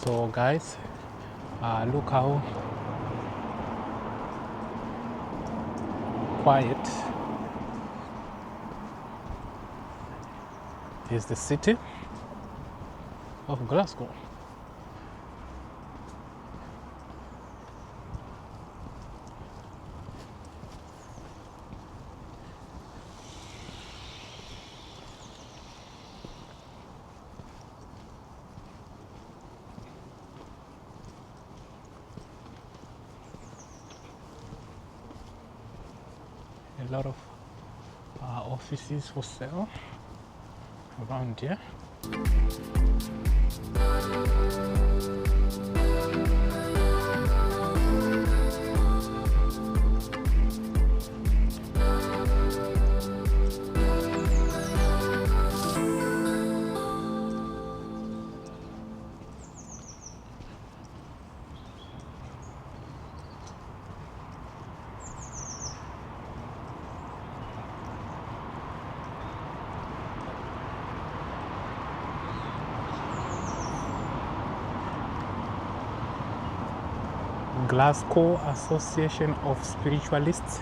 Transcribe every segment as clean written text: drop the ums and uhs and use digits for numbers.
So guys, look how quiet is the city of Glasgow. A lot of offices for sale around here. Glasgow Association of Spiritualists,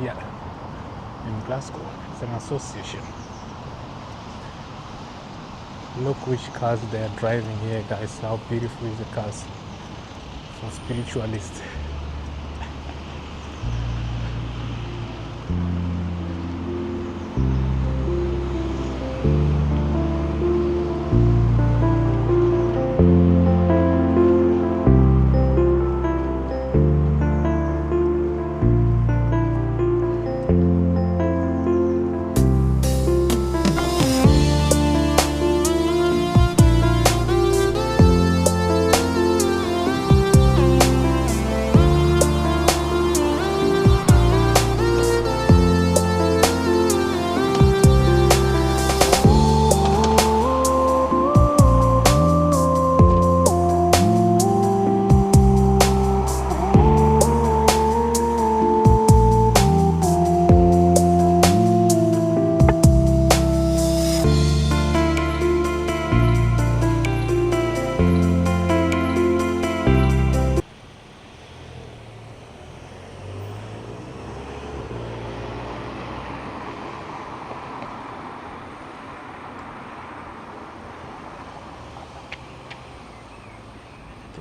yeah, in Glasgow. It's an association. Look which cars they are driving here, guys. How beautiful is the cars for spiritualists.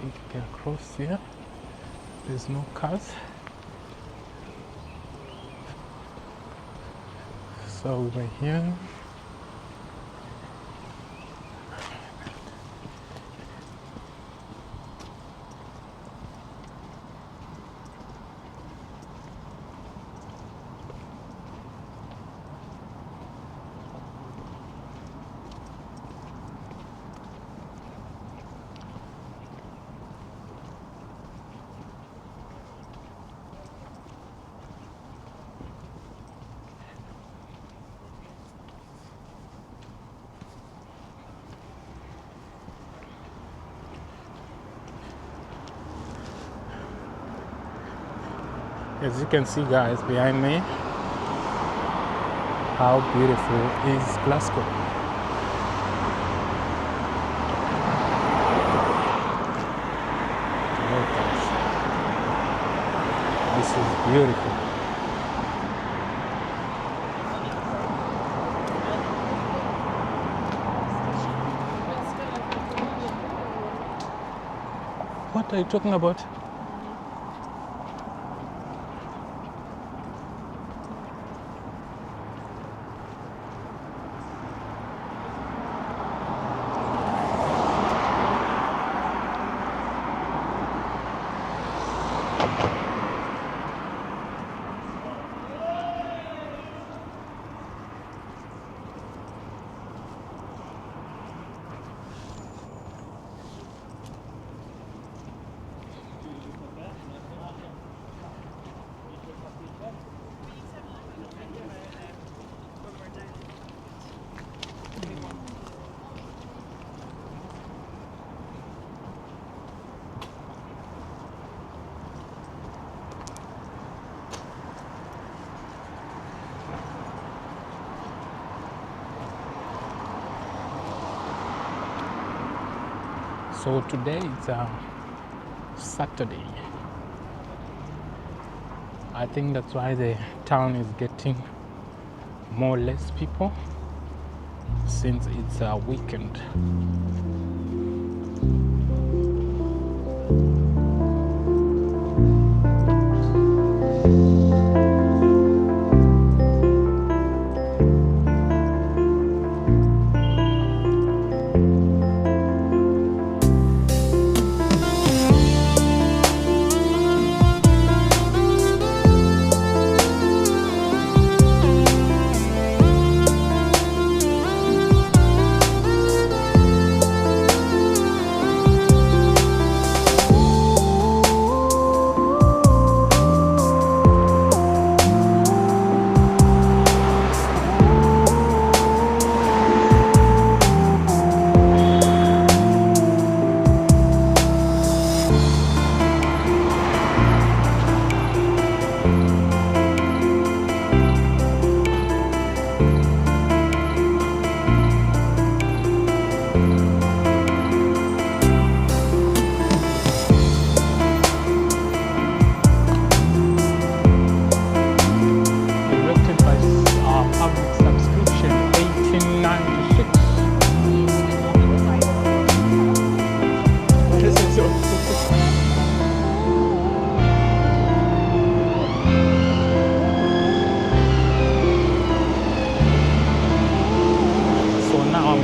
You can cross here. There's no cars. So we're here. As you can see, guys, behind me, how beautiful is Glasgow. Look, guys. This is beautiful. What are you talking about? So today it's Saturday. I think that's why the town is getting more or less people since it's a weekend.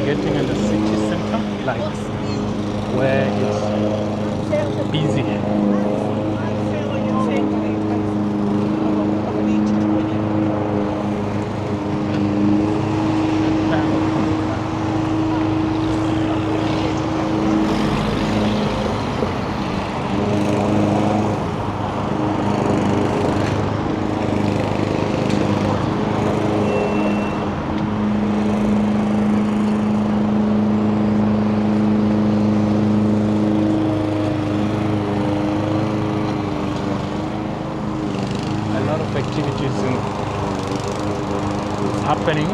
Getting in the city center, like where it's busy. Activities happening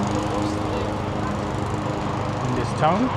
in this town.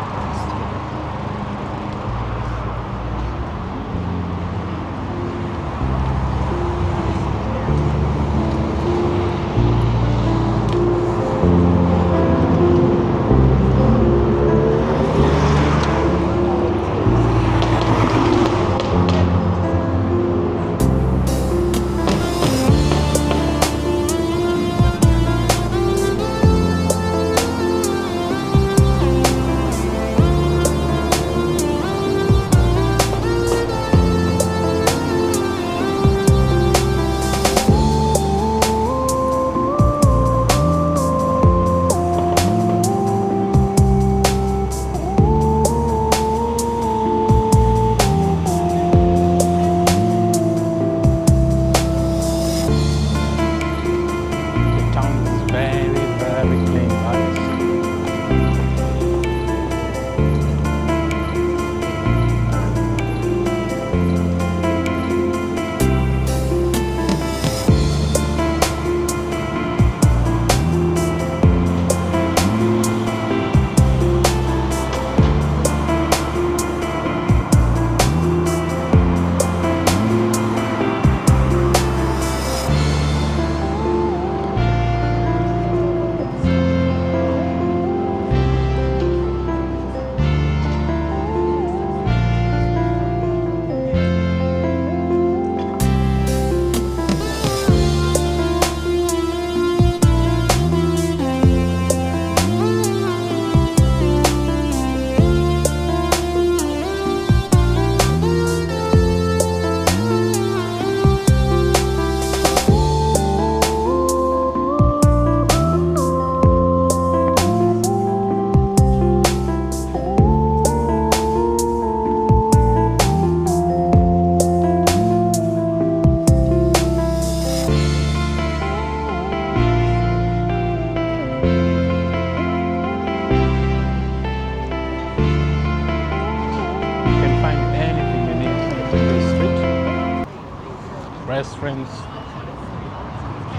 Restaurants,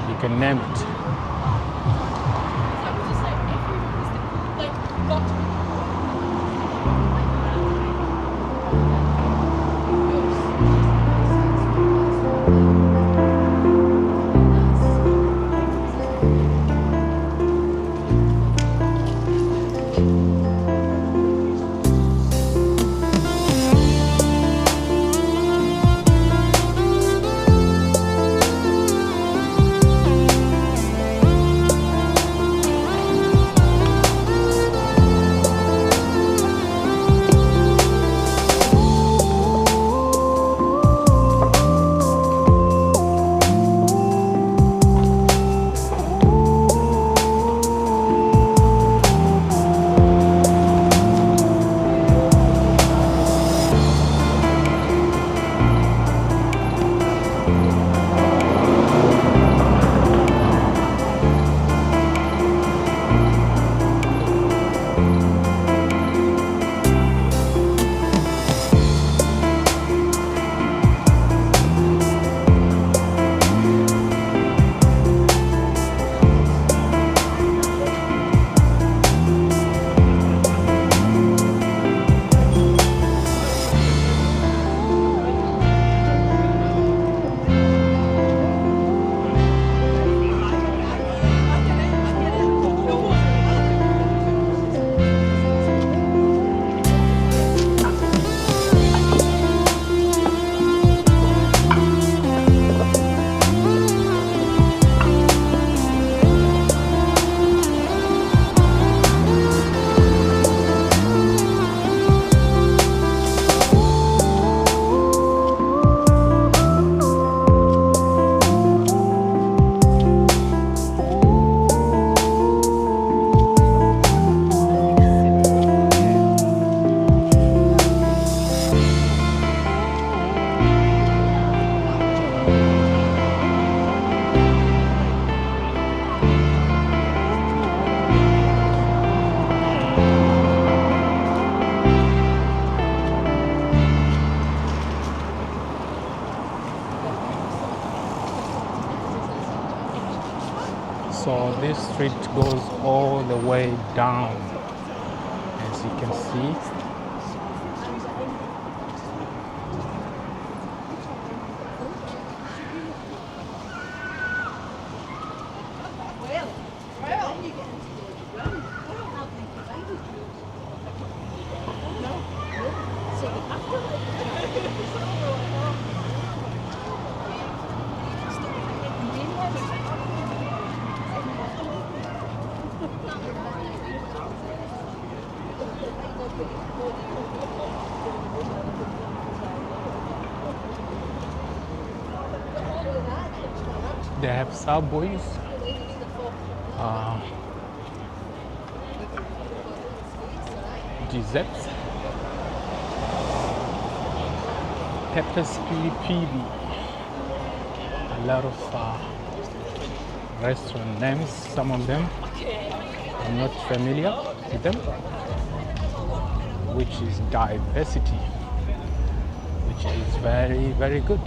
you can name it. So this street goes all the way down, as you can see. They have subways, desserts, Peppers Pili Pili. A lot of restaurant names, some of them I'm not familiar with them, which is diversity, which is very, very good.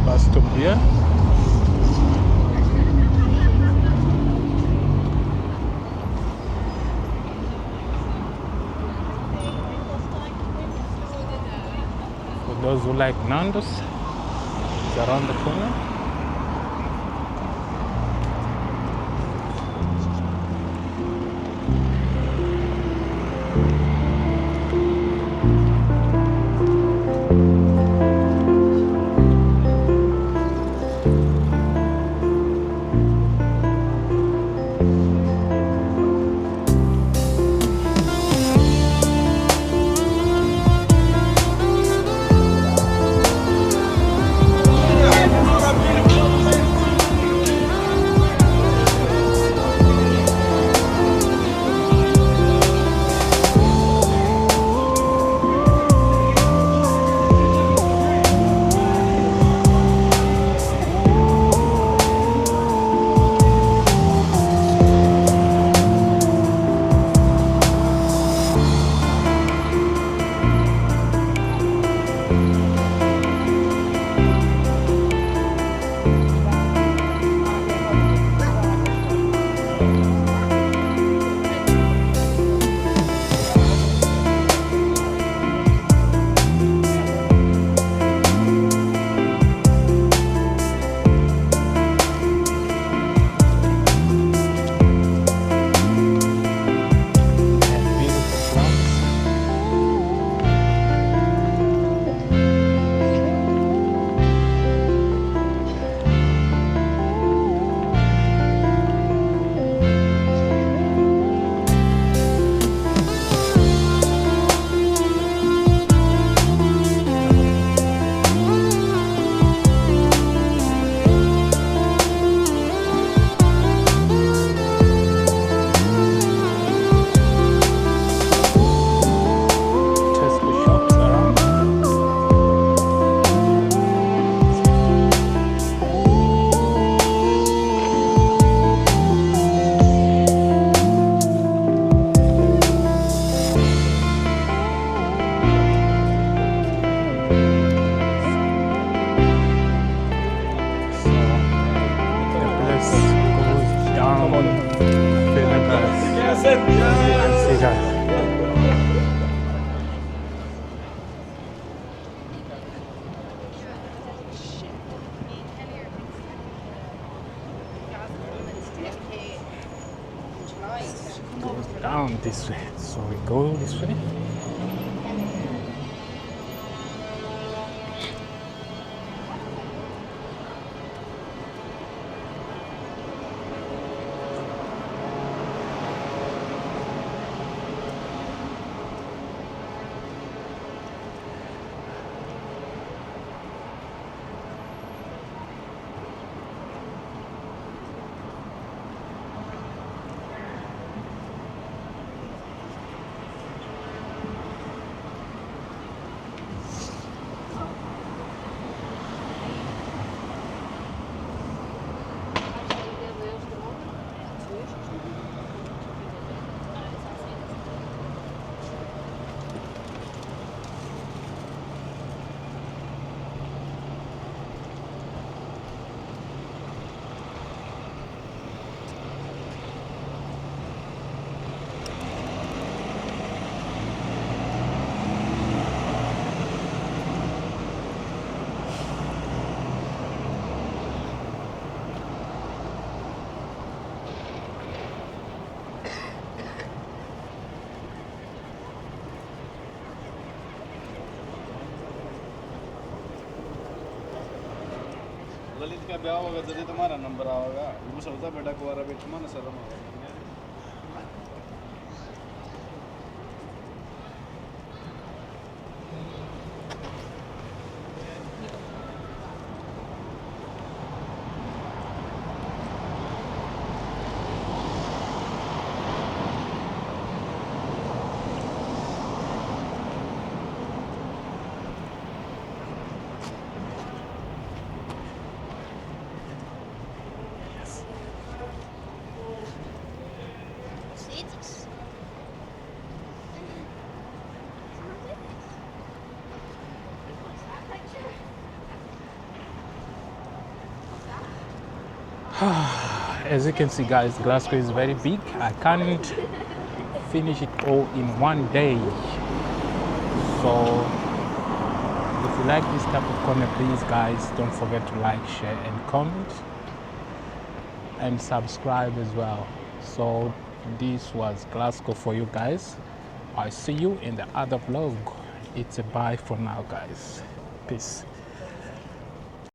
Boston beer. For those who like Nando's, it's around the corner. Goes down this way, so we go this way. Lalit का ब्याह होगा तो तुम्हारा number आएगा वो सोचता बेटा कुवारा बेटा मन शर्म आएगा As you can see, guys, Glasgow is very big. I can't finish it all in one day. So if you like this type of content, please guys don't forget to like, share and comment and subscribe as well. So this was Glasgow for you guys. I see you in the other vlog. It's a bye for now, guys. Peace.